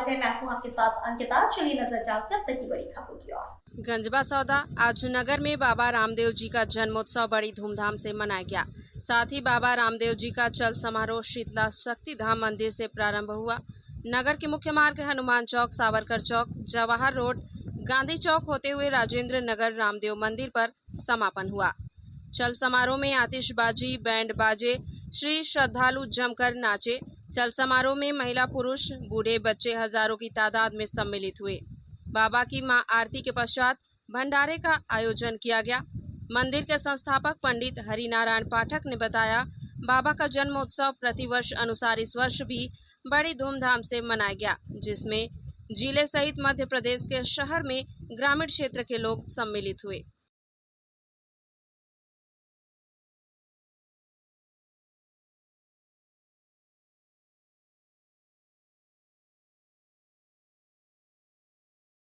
स्वागत है। मैं हूं आपके साथ अंकिता। चलिए नजर डालते हैं अब तक की बड़ी खबरों की ओर। गंजबा सौदा आज नगर में बाबा रामदेव जी का जन्मोत्सव बड़ी धूमधाम से मनाया गया। साथ ही बाबा रामदेव जी का चल समारोह शीतला शक्ति धाम मंदिर से प्रारंभ हुआ। नगर के मुख्य मार्ग हनुमान चौक, सावरकर चौक, जवाहर रोड, गांधी चौक होते हुए राजेंद्र नगर रामदेव मंदिर पर समापन हुआ। चल समारोह में आतिशबाजी, बैंड बाजे, श्री श्रद्धालु जमकर नाचे। चल समारोह में महिला, पुरुष, बूढ़े, बच्चे हजारों की तादाद में सम्मिलित हुए। बाबा की मां आरती के पश्चात भंडारे का आयोजन किया गया। मंदिर के संस्थापक पंडित हरिनारायण पाठक ने बताया, बाबा का जन्मोत्सव प्रतिवर्ष अनुसार इस वर्ष भी बड़ी धूमधाम से मनाया गया, जिसमें जिले सहित मध्य प्रदेश के शहर में ग्रामीण क्षेत्र के लोग सम्मिलित हुए।